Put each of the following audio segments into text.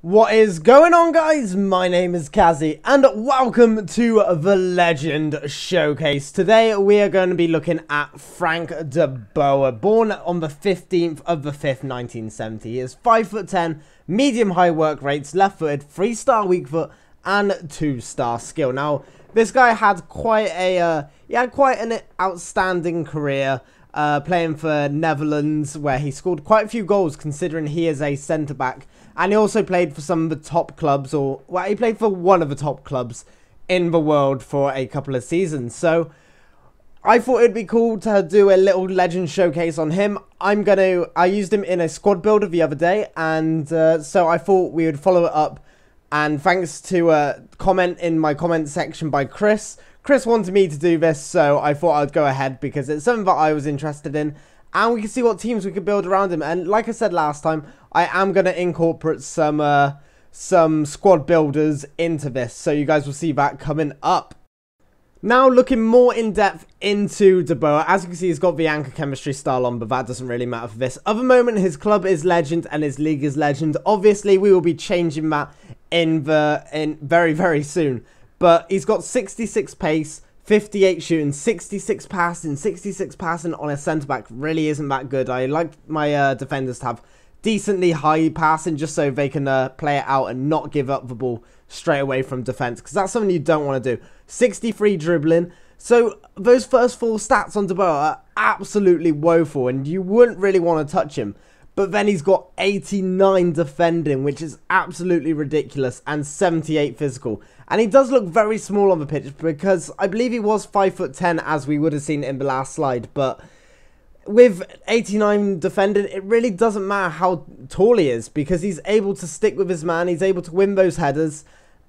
What is going on, guys? My name is Kazzy and welcome to the Legend Showcase. Today we are going to be looking at Frank de Boer, born on the 15th of the 5th, 1970. He is 5'10", medium-high work rates, left-footed, 3-star weak foot and 2-star skill. Now, this guy had quite an outstanding career. Playing for Netherlands, where he scored quite a few goals considering he is a centre-back. And he also played for some of the top clubs, he played for one of the top clubs in the world for a couple of seasons. So I thought it'd be cool to do a little legend showcase on him. I used him in a squad builder the other day, and so I thought we would follow it up. And thanks to a comment in my comment section by Chris. Chris wanted me to do this, so I thought I'd go ahead because it's something that I was interested in. And we can see what teams we could build around him. And like I said last time, I am going to incorporate some squad builders into this. So you guys will see that coming up. Now looking more in depth into De Boer, as you can see he's got the anchor chemistry style on, but that doesn't really matter for this. At the moment his club is legend and his league is legend. Obviously we will be changing that in very, very soon. But he's got 66 pace, 58 shooting, 66 passing on a centre-back really isn't that good. I like my defenders to have decently high passing just so they can play it out and not give up the ball straight away from defence, because that's something you don't want to do. 63 dribbling. So those first four stats on De Boer are absolutely woeful and you wouldn't really want to touch him. But then he's got 89 defending, which is absolutely ridiculous, and 78 physical. And he does look very small on the pitch because I believe he was 5'10", as we would have seen in the last slide. But with 89 defending, it really doesn't matter how tall he is because he's able to stick with his man. He's able to win those headers.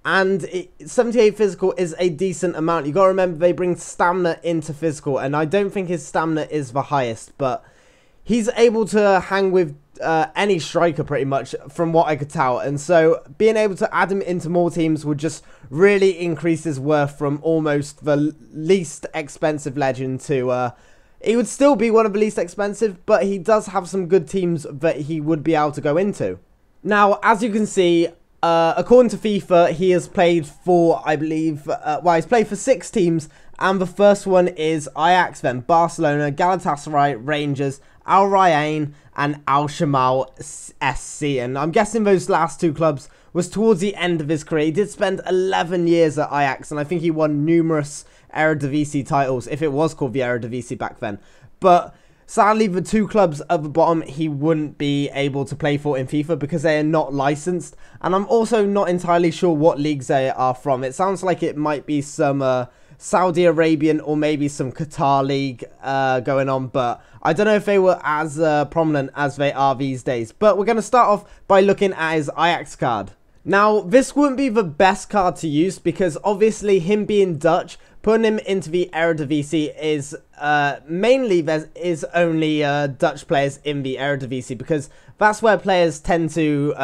And 78 physical is a decent amount. You got to remember they bring stamina into physical. And I don't think his stamina is the highest, but he's able to hang with any striker pretty much from what I could tell. And so being able to add him into more teams would just really increase his worth from almost the least expensive legend to... he would still be one of the least expensive, but he does have some good teams that he would be able to go into. Now, as you can see, according to FIFA, he has played for, I believe... he's played for 6 teams. And the first one is Ajax, then Barcelona, Galatasaray, Rangers, Al Rayyan, and Al Shamal SC. And I'm guessing those last 2 clubs was towards the end of his career. He did spend 11 years at Ajax, and I think he won numerous Eredivisie titles, if it was called the Eredivisie back then. But sadly, the 2 clubs at the bottom he wouldn't be able to play for in FIFA because they are not licensed. And I'm also not entirely sure what leagues they are from. It sounds like it might be some... Saudi Arabian or maybe some Qatar league going on, but I don't know if they were as prominent as they are these days. But we're going to start off by looking at his Ajax card. Now, this wouldn't be the best card to use because obviously him being Dutch, putting him into the Eredivisie is mainly there is only Dutch players in the Eredivisie because that's where players tend to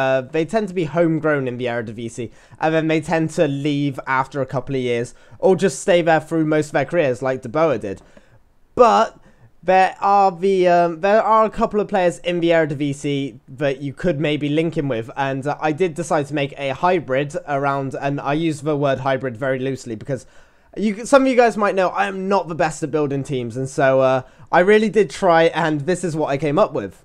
be homegrown in the Eredivisie, and then they tend to leave after a couple of years or just stay there through most of their careers like De Boer did. But there are a couple of players in the Eredivisie that you could maybe link him with, and I did decide to make a hybrid around, and I use the word hybrid very loosely because some of you guys might know I am not the best at building teams, and so I really did try, and this is what I came up with.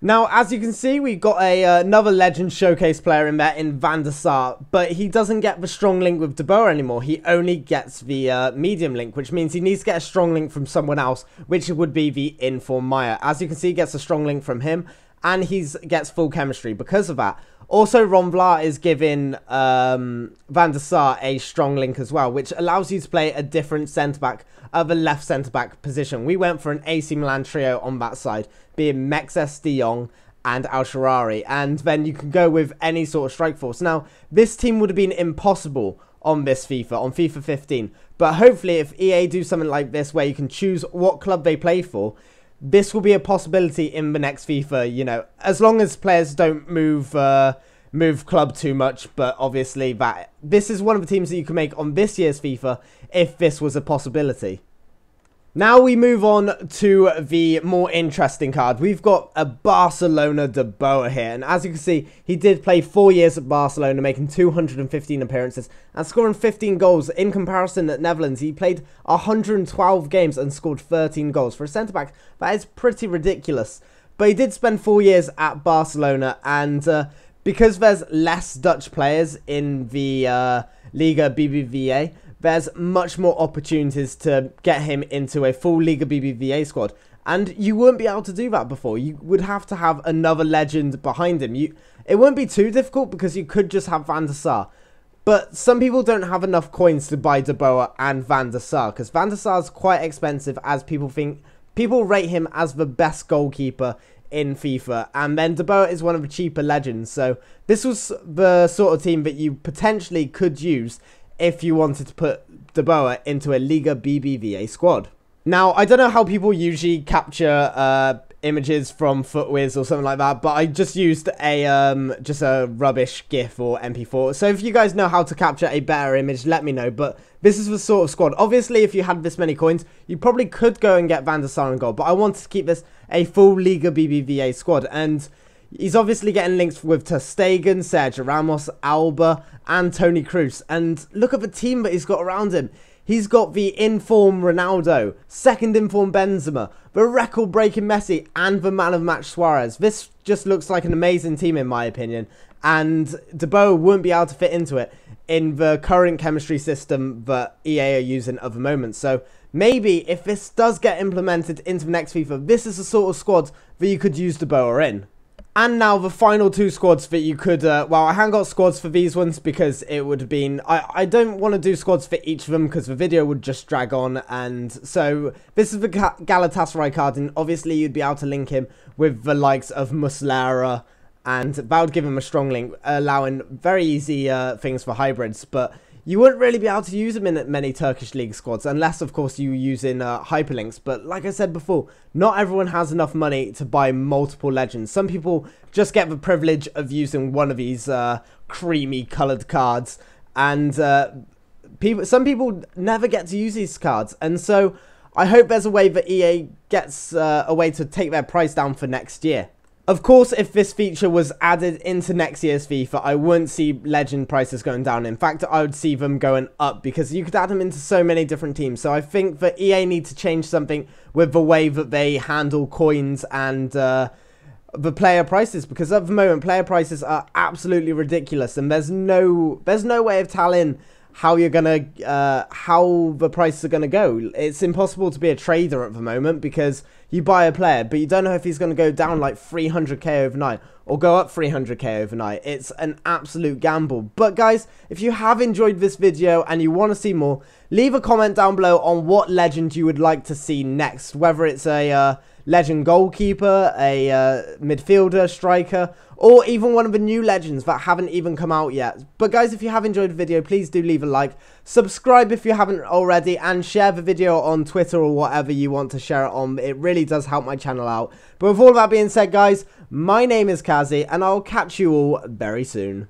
Now, as you can see, we got another Legend Showcase player in there in Van der Sar, but he doesn't get the strong link with De Boer anymore. He only gets the medium link, which means he needs to get a strong link from someone else, which would be the Inform Meyer. As you can see, he gets a strong link from him, and he gets full chemistry because of that. Also, Ron Vlaar is giving Van der Sar a strong link as well, which allows you to play a different centre-back of a left centre-back position. We went for an AC Milan trio on that side, being Mexes, De Jong, and Al Shaarawy, and then you can go with any sort of strike force. Now, this team would have been impossible on this FIFA, on FIFA 15, but hopefully if EA do something like this where you can choose what club they play for, this will be a possibility in the next FIFA, you know, as long as players don't move club too much. But obviously this is one of the teams that you can make on this year's FIFA if this was a possibility. Now we move on to the more interesting card. We've got a Barcelona de Boer here. And as you can see, he did play 4 years at Barcelona, making 215 appearances and scoring 15 goals. In comparison at Netherlands, he played 112 games and scored 13 goals. For a centre-back, that is pretty ridiculous. But he did spend 4 years at Barcelona, and because there's less Dutch players in the Liga BBVA, there's much more opportunities to get him into a full Liga BBVA squad. And you wouldn't be able to do that before. You would have to have another legend behind him. It wouldn't be too difficult because you could just have Van der Sar. But some people don't have enough coins to buy De Boer and Van der Sar, because Van der Sar is quite expensive, as people rate him as the best goalkeeper in FIFA, and then De Boer is one of the cheaper legends. So this was the sort of team that you potentially could use if you wanted to put De Boer into a Liga BBVA squad. Now, I don't know how people usually capture images from Footwiz or something like that, but I just used a rubbish GIF or MP4. So if you guys know how to capture a better image, let me know. But this is the sort of squad. Obviously, if you had this many coins, you probably could go and get Van der Sar in goal. But I wanted to keep this a full Liga BBVA squad, and he's obviously getting links with ter Stegen, Sergio Ramos, Alba, and Toni Kroos. And look at the team that he's got around him. He's got the in-form Ronaldo, second in-form Benzema, the record-breaking Messi, and the man-of-match Suarez. This just looks like an amazing team in my opinion, and De Boer wouldn't be able to fit into it in the current chemistry system that EA are using at the moment. So maybe if this does get implemented into the next FIFA, this is the sort of squad that you could use De Boer in. And now the final two squads that you could, well, I haven't got squads for these ones because it would have been, I don't want to do squads for each of them because the video would just drag on. And so this is the Galatasaray card, and obviously you'd be able to link him with the likes of Muslera, and that would give him a strong link, allowing very easy things for hybrids. But you wouldn't really be able to use them in many Turkish league squads, unless, of course, you use in hyperlinks. But like I said before, not everyone has enough money to buy multiple legends. Some people just get the privilege of using one of these creamy coloured cards. And some people never get to use these cards. And so I hope there's a way that EA gets a way to take their price down for next year. Of course, if this feature was added into next year's FIFA, I wouldn't see legend prices going down. In fact, I would see them going up because you could add them into so many different teams. So I think that EA need to change something with the way that they handle coins and the player prices, because at the moment player prices are absolutely ridiculous, and there's no way of telling how you're gonna how the prices are gonna go. It's impossible to be a trader at the moment because you buy a player, but you don't know if he's gonna go down like 300k overnight or go up 300k overnight. It's an absolute gamble. But guys, if you have enjoyed this video and you want to see more, leave a comment down below on what legend you would like to see next, whether it's a legend goalkeeper, a midfielder, striker, or even one of the new legends that haven't even come out yet. But guys, if you have enjoyed the video, please do leave a like, subscribe if you haven't already, and share the video on Twitter or whatever you want to share it on. It really does help my channel out. But with all that being said, guys, my name is Kazzy, and I'll catch you all very soon.